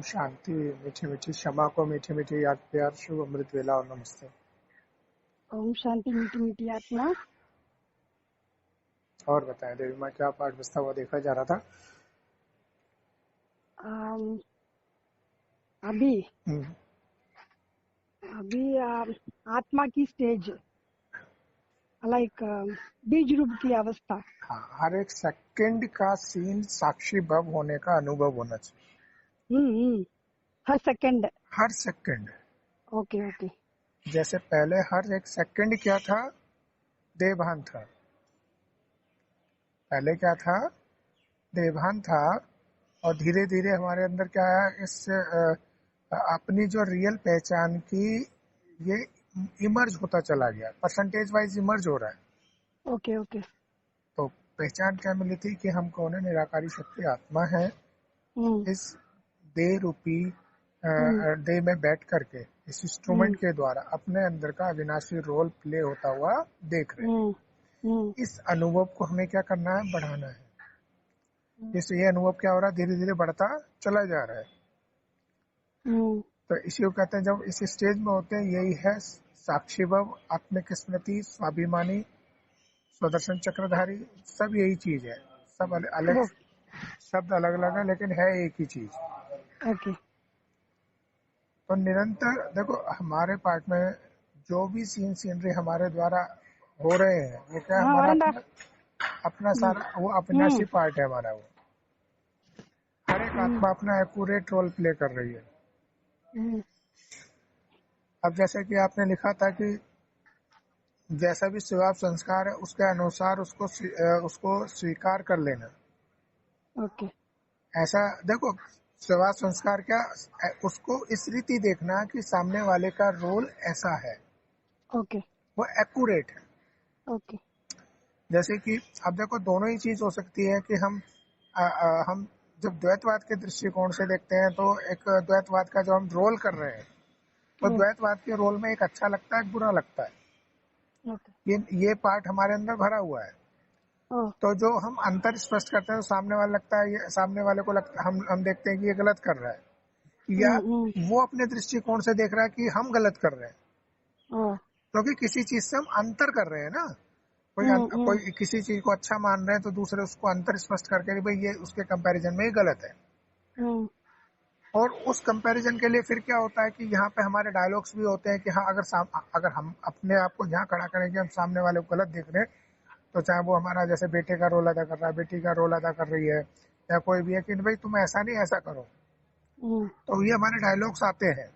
शांति, मीठी मीठी क्षमा को मीठी मीठी याद प्यार, शुभ अमृत वेला और नमस्ते। ओम शांति मीठी मीठी आत्मा। और बताएं देवी माँ, क्या पाठ बजता हुआ देखा जा रहा था? अभी हम्म, अभी आत्मा की स्टेज, लाइक बीज रूप की अवस्था। हाँ, हर एक सेकंड का सीन साक्षी भव होने का अनुभव होना चाहिए। हर सेकंड। हर सेकंड। Okay okay. जैसे पहले हर एक सेकंड क्या था? देवभान था। पहले क्या था? देवभान था। और धीरे धीरे हमारे अंदर क्या है, इस अपनी जो रियल पहचान की ये इमर्ज होता चला गया, परसेंटेज वाइज इमर्ज हो रहा है। Okay okay. तो पहचान क्या मिली थी कि हम कौन है? निराकारी शक्ति आत्मा है। इस देह रूपी देह में बैठ करके इस इंस्ट्रूमेंट के द्वारा अपने अंदर का अविनाशी रोल प्ले होता हुआ देख रहे हैं। इस अनुभव को हमें क्या करना है? बढ़ाना है। इससे ये अनुभव क्या हो रहा है? धीरे धीरे बढ़ता चला जा रहा है। तो इसी को कहते हैं, जब इस स्टेज में होते हैं, यही है साक्षी भव, आत्मिक स्मृति, स्वाभिमानी, स्वदर्शन चक्रधारी। सब यही चीज है। सब अलग शब्द अलग अलग है, लेकिन है एक ही चीज। ओके। तो निरंतर देखो, हमारे पार्ट में जो भी सीनरी हमारे द्वारा हो रहे हैं, वो क्या है? हमारा अपना सारा वो अविनाशी पार्ट है हमारा। वो हर एक आत्मा अपना एक्यूरेट रोल प्ले कर रही है। अब जैसे कि आपने लिखा था कि जैसा भी स्वभाव संस्कार है उसके अनुसार उसको स्वीकार कर लेना। ओके। ऐसा देखो, स्वभाव संस्कार क्या, उसको इस रीति देखना कि सामने वाले का रोल ऐसा है। ओके। वो एक्यूरेट है। ओके। जैसे कि अब देखो, दोनों ही चीज हो सकती है कि हम जब द्वैतवाद के दृष्टिकोण से देखते हैं तो एक द्वैतवाद का जो हम रोल कर रहे हैं, तो द्वैतवाद के रोल में एक अच्छा लगता है, एक बुरा लगता है। ये पार्ट हमारे अंदर भरा हुआ है। तो जो हम अंतर स्पष्ट करते हैं तो सामने वाला लगता है, ये सामने वाले को लगता है, हम देखते हैं कि ये गलत कर रहा है, या वो अपने दृष्टिकोण से देख रहा है कि हम गलत कर रहे हैं। क्योंकि किसी चीज से हम अंतर कर रहे हैं ना। कोई किसी चीज को अच्छा मान रहे हैं तो दूसरे उसको अंतर स्पष्ट करके भाई ये उसके कंपैरिजन में ही गलत है। और उस कंपैरिजन के लिए फिर क्या होता है कि यहाँ पे हमारे डायलॉग्स भी होते हैं कि हाँ, अगर हम अपने आप को यहाँ खड़ा करें कि हम सामने वाले को गलत देख रहे हैं, तो चाहे वो हमारा जैसे बेटे का रोल अदा कर रहा है, बेटी का रोल अदा कर रही है, या कोई भी है कि भाई तुम ऐसा नहीं ऐसा करो, तो ये हमारे डायलॉग्स आते हैं।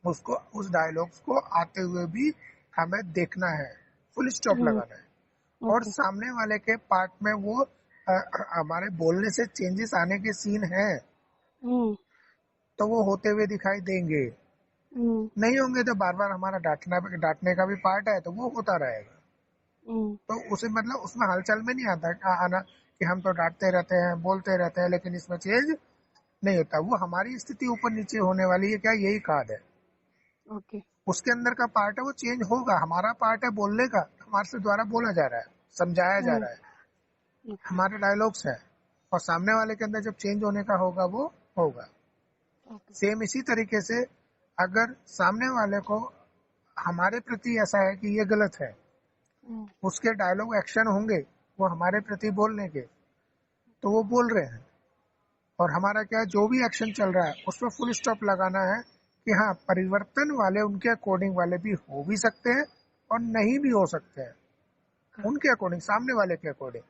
उसको उस डायलॉग्स को आते हुए भी हमें देखना है, फुल स्टॉप लगाना है। और सामने वाले के पार्ट में वो हमारे बोलने से चेंजेस आने के सीन है, तो वो होते हुए दिखाई देंगे। नहीं होंगे तो बार बार हमारा डांटने का भी पार्ट है, तो वो होता रहेगा। तो उसे मतलब उसमें हलचल में नहीं आता आना कि हम तो डांटते रहते हैं, बोलते रहते हैं, लेकिन इसमें चेंज नहीं होता। वो हमारी स्थिति ऊपर नीचे होने वाली है, क्या यही खाद है। ओके। उसके अंदर का पार्ट है, वो चेंज होगा। हमारा पार्ट है बोलने का, हमारे से द्वारा बोला जा रहा है, समझाया जा रहा है, हमारे डायलॉग्स है। और सामने वाले के अंदर जब चेंज होने का होगा वो होगा। सेम इसी तरीके से अगर सामने वाले को हमारे प्रति ऐसा है कि ये गलत है, उसके डायलॉग एक्शन होंगे वो हमारे प्रति बोलने के, तो वो बोल रहे हैं। और हमारा क्या, जो भी एक्शन चल रहा है उसमें फुल स्टॉप लगाना है कि हाँ, परिवर्तन वाले उनके अकॉर्डिंग वाले भी हो भी सकते हैं और नहीं भी हो सकते हैं, उनके अकॉर्डिंग, सामने वाले के अकॉर्डिंग,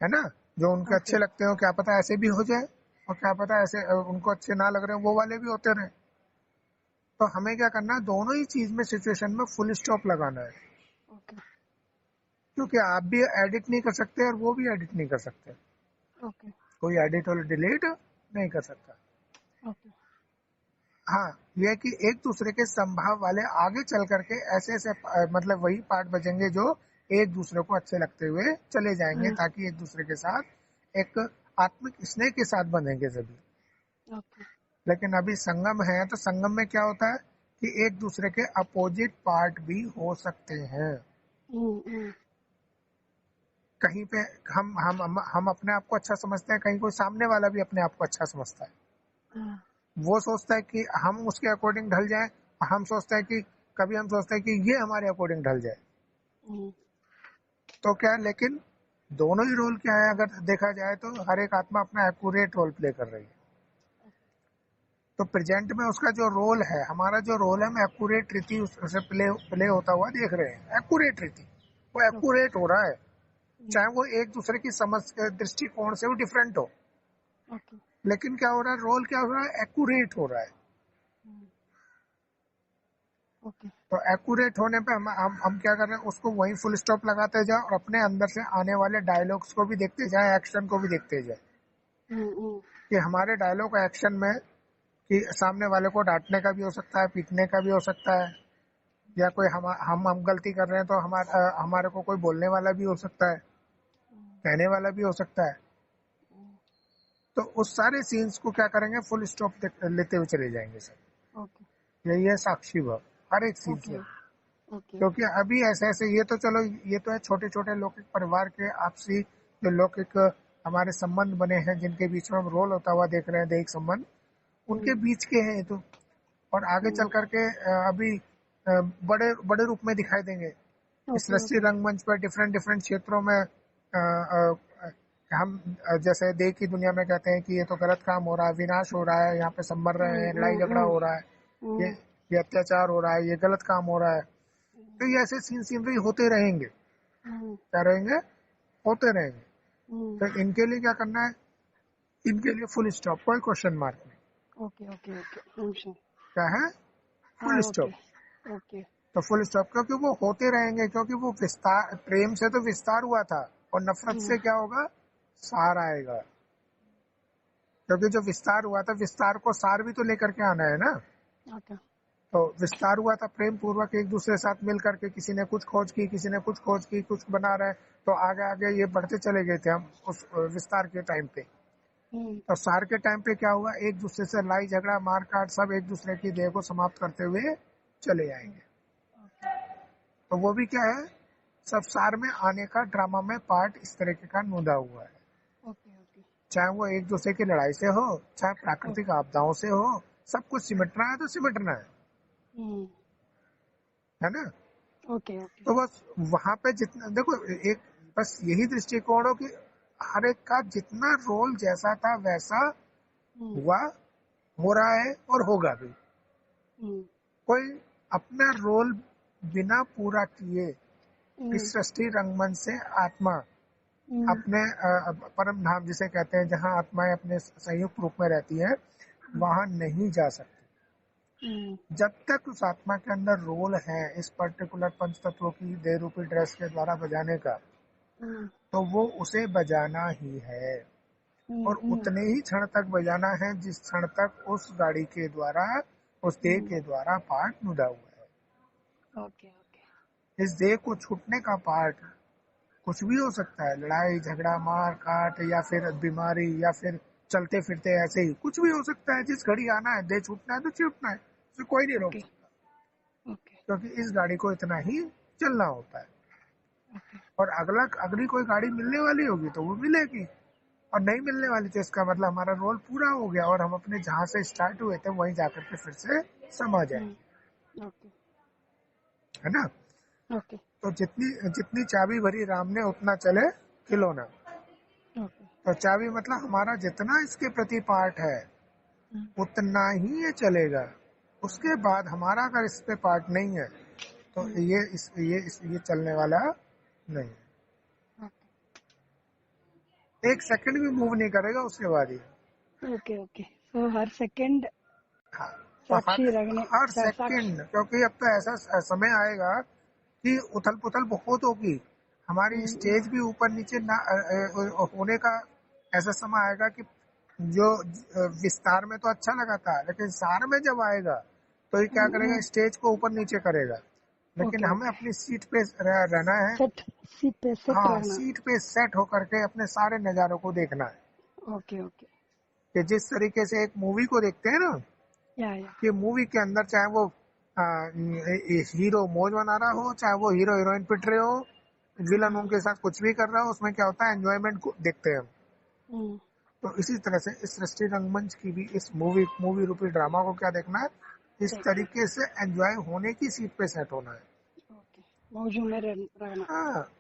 है ना। जो उनके अच्छे लगते हो, क्या पता ऐसे भी हो जाए, और क्या पता ऐसे उनको अच्छे ना लग रहे हो वो वाले भी होते रहे। तो हमें क्या करना है, दोनों ही चीज में, सिचुएशन में फुल स्टॉप लगाना है। क्योंकि आप भी एडिट नहीं कर सकते और वो भी एडिट नहीं कर सकते। कोई एडिट और डिलीट नहीं कर सकता। हाँ, यह कि एक दूसरे के संभाव वाले आगे चल करके ऐसे ऐसे मतलब वही पार्ट बचेंगे जो एक दूसरे को अच्छे लगते हुए चले जाएंगे, ताकि एक दूसरे के साथ एक आत्मिक स्नेह के साथ बनेंगे सभी। लेकिन अभी संगम है, तो संगम में क्या होता है कि एक दूसरे के अपोजिट पार्ट भी हो सकते हैं। कहीं पे हम अपने आप को अच्छा समझते हैं, कहीं कोई सामने वाला भी अपने आप को अच्छा समझता है। हाँ, वो सोचता है कि हम उसके अकॉर्डिंग ढल जाएं, और हम सोचते हैं कि कभी हम सोचते हैं कि ये हमारे अकॉर्डिंग ढल जाए। हम्म, तो क्या, लेकिन दोनों ही रोल क्या है, अगर देखा जाए तो हर एक आत्मा अपना एक्यूरेट रोल प्ले कर रही है। तो प्रेजेंट में उसका जो रोल है, हमारा जो रोल है, हम एक्यूरेट रीति उसे प्ले प्ले होता हुआ देख रहे हैं। एक्यूरेट रीति, वो ओके, एक्यूरेट हो रहा है, हम्म, चाहे वो एक दूसरे की समझ दृष्टिकोण से वो डिफरेंट हो, ओके, लेकिन क्या हो रहा है, रोल क्या हो रहा है, एक्यूरेट हो रहा है। हम्म, ओके, तो एक्यूरेट होने पे हम क्या कर रहे हैं, उसको वहीं फुल स्टॉप लगाते जाए और अपने अंदर से आने वाले डायलॉग्स को भी देखते जाए, एक्शन को भी देखते जाए हम्म, कि हमारे डायलॉग एक्शन में, कि सामने वाले को डांटने का भी हो सकता है, पीटने का भी हो सकता है, या कोई हम गलती कर रहे हैं तो हमारे को कोई बोलने वाला भी हो सकता है, कहने वाला भी हो सकता है। तो उस सारे सीन्स को क्या करेंगे, फुल स्टॉप लेते हुए चले जाएंगे सर। ओके, यही है साक्षी भाव हर एक सीन्स ओके, में। ओके, क्योंकि अभी ऐसे ऐसे, ये तो चलो, ये तो है छोटे छोटे लौकिक परिवार के आपसी जो लौकिक हमारे संबंध बने हैं, जिनके बीच में हम रोल होता हुआ देख रहे हैं, दैहिक संबंध, उनके बीच के हैं ये तो। और आगे चल करके अभी बड़े बड़े रूप में दिखाई देंगे इस ओके, राष्ट्रीय ओके, रंगमंच पर, डिफरेंट डिफरेंट क्षेत्रों में। हम जैसे देह की दुनिया में कहते हैं कि ये तो गलत काम हो रहा है, विनाश हो रहा है, यहाँ पे सब मर रहे हैं, लड़ाई झगड़ा हो रहा है, ये ये अत्याचार हो रहा है, ये गलत काम हो रहा है। तो ये ऐसे सीनरी होते रहेंगे, क्या रहेंगे, होते रहेंगे। तो इनके लिए क्या करना है, इनके लिए फुल स्टॉप, कोई क्वेश्चन मार्क नहीं। ओके, ओके, ओके, क्या है, हाँ, फुल ओके, स्टॉप। ओके, तो फुल स्टॉप, क्योंकि वो होते रहेंगे, क्योंकि वो विस्तार, प्रेम से तो विस्तार हुआ था, और नफरत से क्या होगा, सार आएगा। क्योंकि जो विस्तार हुआ था, विस्तार को सार भी तो लेकर के आना है ना। ओके, तो विस्तार हुआ था प्रेम पूर्वक, एक दूसरे के साथ मिल करके, किसी ने कुछ खोज की, किसी ने कुछ खोज की, कुछ बना रहे, तो आगे आगे ये बढ़ते चले गए थे हम उस विस्तार के टाइम पे। तो सार के टाइम पे क्या हुआ, एक दूसरे से लड़ाई झगड़ा मार काट, सब एक दूसरे की देह को समाप्त करते हुए चले आएंगे। तो वो भी क्या है, सब सार में आने का ड्रामा में पार्ट इस तरीके का नूंदा हुआ है। ओके, ओके, चाहे वो एक दूसरे की लड़ाई से हो, चाहे प्राकृतिक ओके, आपदाओं से हो, सब कुछ सिमटना है तो सिमटना है ना। ओके, ओके, तो बस वहां पे जितना देखो, एक बस यही दृष्टिकोण हो कि हर एक का जितना रोल जैसा था वैसा हुआ, हो रहा है और होगा भी। कोई अपना रोल बिना पूरा किए इस सृष्टि रंगमंच से आत्मा अपने परम धाम जिसे कहते हैं, जहाँ आत्माएं अपने संयुक्त रूप में रहती है, वहां नहीं जा सकती जब तक उस आत्मा के अंदर रोल है इस पर्टिकुलर पंच तत्वों की देह रूपी ड्रेस के द्वारा बजाने का, तो वो उसे बजाना ही है। और उतने ही क्षण तक बजाना है जिस क्षण तक उस गाड़ी के द्वारा, उस देह के द्वारा पार्ट नुदा हुआ ओके, ओके, है। इस देह को छूटने का पार्ट कुछ भी हो सकता है, लड़ाई झगड़ा मार काट, या फिर बीमारी, या फिर चलते फिरते ऐसे ही कुछ भी हो सकता है। जिस घड़ी आना है, देह छूटना है तो छूटना है, उसे कोई नहीं रोक ओके, सकता, ओके, क्योंकि इस गाड़ी को इतना ही चलना होता है। और अगली कोई गाड़ी मिलने वाली होगी तो वो मिलेगी, और नहीं मिलने वाली तो इसका मतलब हमारा रोल पूरा हो गया, और हम अपने जहां से स्टार्ट हुए थे वहीं जाकर के फिर से समा जाएंगे, ओके, है ना। ओके, तो जितनी जितनी चाबी भरी राम ने उतना चले खिलौना। ओके, तो चाबी मतलब हमारा जितना इसके प्रति पार्ट है उतना ही ये चलेगा। उसके बाद हमारा अगर इस पे पार्ट नहीं है तो ये चलने वाला नहीं है। एक सेकंड भी मूव नहीं करेगा उसके बाद ही। ओके, ओके, सो हर सेकंड हाँ, तो साक्षी रखने हर साक्षी। सेकंड, क्योंकि अब तो ऐसा समय आएगा कि उथल पुथल बहुत होगी, हमारी स्टेज भी ऊपर नीचे ना होने का ऐसा समय आएगा कि जो विस्तार में तो अच्छा लगा था, लेकिन सार में जब आएगा तो ये क्या करेगा, स्टेज को ऊपर नीचे करेगा। लेकिन ओके, हमें ओके, अपनी सीट पे रहना है। सेट सीट पे सेट हाँ, रहना। सीट पे सेट होकर के अपने सारे नजारों को देखना है। ओके, ओके, कि जिस तरीके से एक मूवी को देखते हैं ना, या कि मूवी के अंदर चाहे वो हीरो मौज बना रहा हो, चाहे वो हीरो हीरोइन पिट रहे हो, विलन उनके साथ कुछ भी कर रहा है, उसमें क्या होता है, एंजॉयमेंट को देखते हैं हम। हम्म, तो इसी तरह से इस सृष्टि रंगमंच की भी इस मूवी रूपी ड्रामा को क्या देखना है, इस देखना है। तरीके से एंजॉय होने की सीट पे सेट होना है। ओके, मौजू में रहना। हाँ,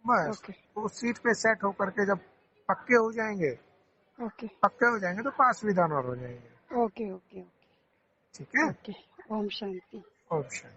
बस। ओके, वो सीट पे सेट होकर के जब पक्के हो जाएंगे, ओके, तो पास विधान और हो जाएंगे। ओके, ओके, ओके, ठीक है। ओके। ओम शांति। ऑप्शन